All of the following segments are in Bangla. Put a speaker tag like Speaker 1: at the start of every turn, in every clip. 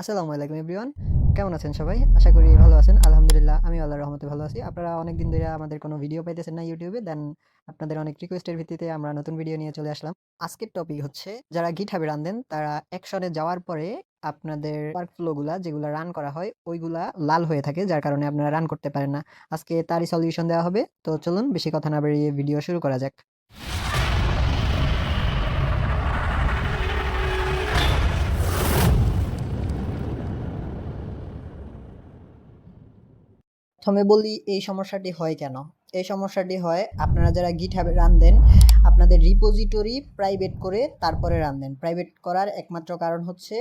Speaker 1: আসসালামু আলাইকুম এভরিওয়ান। কেমন আছেন সবাই? আশা করি ভালো আছেন। আলহামদুলিল্লাহ আমিও আল্লাহর রহমতে ভালো আছি। আপনারা অনেকদিন ধইরা আমাদের কোনো ভিডিও পাইতেছেন না YouTube দেন আপনাদের অনেক রিকোয়েস্টের ভিত্তিতে আমরা নতুন ভিডিও নিয়ে চলে আসলাম। আজকের টপিক হচ্ছে যারা GitHub এ রান দেন তারা অ্যাকশনে যাওয়ার পরে আপনাদের ওয়ার্ক ফ্লো গুলা যেগুলা রান করা হয় ওইগুলা লাল হয়ে থাকে যার কারণে আপনারা রান করতে পারেন না। আজকে তারই সলিউশন দেওয়া হবে। তো চলুন বেশি কথা না বাড়িয়ে ভিডিও শুরু করা যাক। প্রথমে বলি এই সমস্যাটি হয় কেন? এই সমস্যাটি হয় আপনারা যারা GitHub এ রান দেন, আপনাদের রিপোজিটরি প্রাইভেট করে তারপরে রান দেন। প্রাইভেট করার একমাত্র কারণ হচ্ছে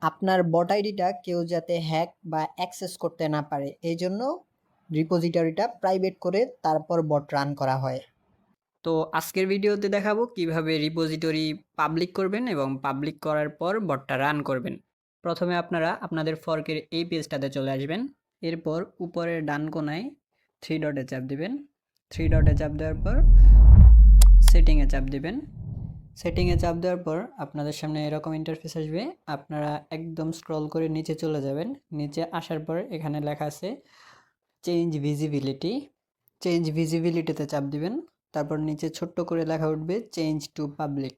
Speaker 1: আপনার বট আইডিটা কেউ যাতে হ্যাক বা অ্যাক্সেস করতে না পারে। এইজন্য রিপোজিটরিটা প্রাইভেট করে তারপর বট রান করা হয়। তো আজকের ভিডিওতে দেখাবো কিভাবে রিপোজিটরি পাবলিক করবেন এবং পাবলিক করার পর বটটা রান করবেন। প্রথমে আপনারা আপনাদের ফর্কের এই পেজটাতে চলে আসবেন। এরপর উপরের ডান কোনায় 3 ডটে চাপ দিবেন। 3 ডটে চাপ দেওয়ার পর সেটিংয়ে চাপ দিবেন। সেটিংয়ে চাপ দেওয়ার পর আপনাদের সামনে এরকম ইন্টারফেস আসবে। আপনারা একদম স্ক্রল করে নিচে চলে যাবেন। নিচে আসার পর এখানে লেখা আছে চেঞ্জ ভিজিবিলিটি। চেঞ্জ ভিজিবিলিটিতে চাপ দিবেন। তারপর নিচে ছোট্ট করে লেখা উঠবে চেঞ্জ টু পাবলিক।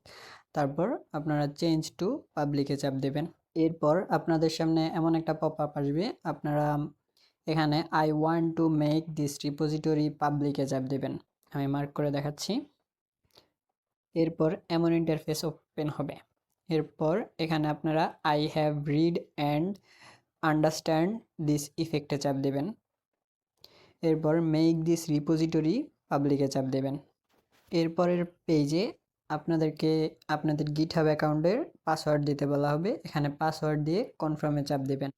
Speaker 1: তারপর আপনারা চেঞ্জ টু পাবলিকে চাপ দেবেন। এরপর আপনাদের সামনে এমন একটা পপ আপ আসবে। আপনারা এখানে I want to make this repository পাবলিকে চাপ দেবেন। আমি মার্ক করে দেখাচ্ছি। এরপর এমন ইন্টারফেস ওপেন হবে। এরপর এখানে আপনারা I have read and understand this ইফেক্টে চাপ দেবেন। এরপর মেক দিস রিপোজিটরি পাবলিকে চাপ দেবেন। এরপরের পেজে আপনাদেরকে আপনাদের GitHub অ্যাকাউন্টের পাসওয়ার্ড দিতে বলা হবে। এখানে পাসওয়ার্ড দিয়ে কনফার্মে চাপ দেবেন।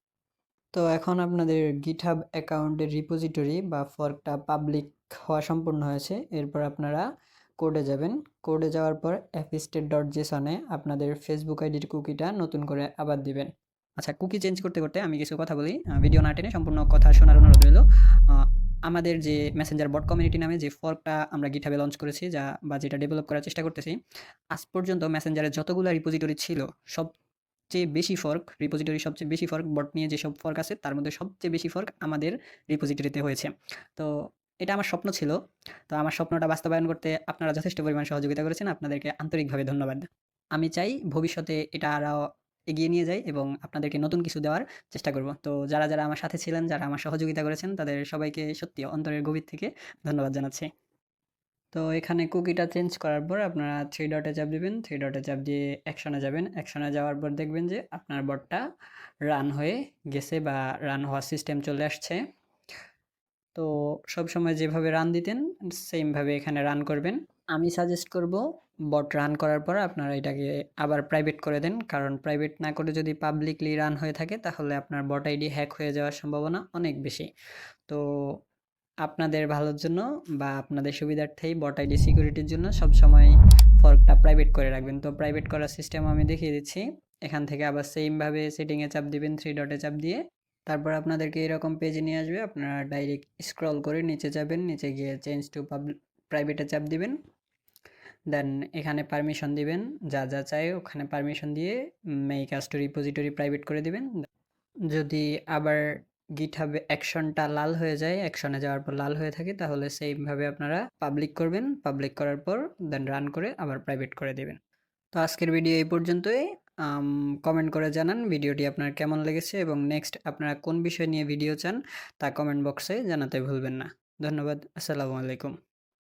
Speaker 1: তো এখন আপনাদের GitHub অ্যাকাউন্টের রিপোজিটরি বা ফর্কটা পাবলিক হওয়া সম্পূর্ণ হয়েছে। এরপর আপনারা কোডে যাবেন। কোডে যাওয়ার পর fstate.json এ আপনাদের ফেসবুক আইডির কুকিটা নতুন করে আবার দিবেন। আচ্ছা, কুকি চেঞ্জ করতে করতে আমি কিছু কথা বলি। ভিডিও না টেনে সম্পূর্ণ কথা শোনার অনুরোধ রইল। আমাদের যে মেসেঞ্জার বট কমিউনিটি নামে যে ফর্কটা আমরা GitHub এ লঞ্চ করেছি বা যেটা ডেভেলপ করার চেষ্টা করতেছি, আজ পর্যন্ত মেসেঞ্জারে যতগুলা রিপোজিটরি ছিল সবচেয়ে বেশি ফর্ক রিপোজিটরি সবচেয়ে বেশি ফর্ক বট নিয়ে যেসব ফর্ক আছে তার মধ্যে সবচেয়ে বেশি ফর্ক আমাদের রিপোজিটরিতে হয়েছে। তো এটা আমার স্বপ্ন ছিল। তো আমার স্বপ্নটা বাস্তবায়ন করতে আপনারা যথেষ্ট পরিমাণ সহযোগিতা করেছেন। আপনাদেরকে আন্তরিকভাবে ধন্যবাদ। আমি চাই ভবিষ্যতে এটা আরও এগিয়ে নিয়ে যাই এবং আপনাদেরকে নতুন কিছু দেওয়ার চেষ্টা করব। তো যারা আমার সাথে ছিলেন, যারা আমার সহযোগিতা করেছেন তাদের সবাইকে সত্যি অন্তরের গভীর থেকে ধন্যবাদ জানাচ্ছি। তো এখানে কুকিটা চেঞ্জ করার পর আপনারা 3 ডটে চাপ দিবেন। 3 ডটে চাপ দিয়ে অ্যাকশনে যাবেন। অ্যাকশনে যাওয়ার পর দেখবেন যে আপনার বটটা রান হয়ে গেছে বা রান হওয়ার সিস্টেম চলে আসছে। তো সবসময় যেভাবে রান দিতেন সেমভাবে এখানে রান করবেন। আমি সাজেস্ট করব বট রান করার পর আপনারা এটাকে আবার প্রাইভেট করে দেন। কারণ প্রাইভেট না করে যদি পাবলিকলি রান হয়ে থাকে তাহলে আপনার বট আইডি হ্যাক হয়ে যাওয়ার সম্ভাবনা অনেক বেশি। তো আপনাদের ভালোর জন্য বা আপনাদের সুবিধার্থেই বট আইডি সিকিউরিটির জন্য সবসময় ফর্কটা প্রাইভেট করে রাখবেন। তো প্রাইভেট করার সিস্টেম আমি দেখিয়ে দিচ্ছি। এখান থেকে আবার সেমভাবে সেটিংয়ে চাপ দিবেন 3 ডটে চাপ দিয়ে। তারপর আপনাদেরকে এরকম পেজে নিয়ে আসবে। আপনারা ডাইরেক্ট স্ক্রল করে নিচে যাবেন। নিচে গিয়ে চেঞ্জ টু প্রাইভেটে চাপ দিবেন। দেন এখানে পারমিশন দিবেন। যা চাই ওখানে পারমিশন দিয়ে make us to repository private করে দিবেন। যদি আবার GitHub অ্যাকশনটা লাল হয়ে যায়, অ্যাকশনে যাওয়ার পর লাল হয়ে থাকে তাহলে সেমভাবে আপনারা পাবলিক করবেন। পাবলিক করার পর দেন রান করে আবার প্রাইভেট করে দেবেন। তো আজকের ভিডিও এই পর্যন্তই। কমেন্ট করে জানান ভিডিওটি আপনার কেমন লেগেছে এবং নেক্সট আপনারা কোন বিষয় নিয়ে ভিডিও চান তা কমেন্ট বক্সে জানাতে ভুলবেন না। ধন্যবাদ। আসসালামু আলাইকুম।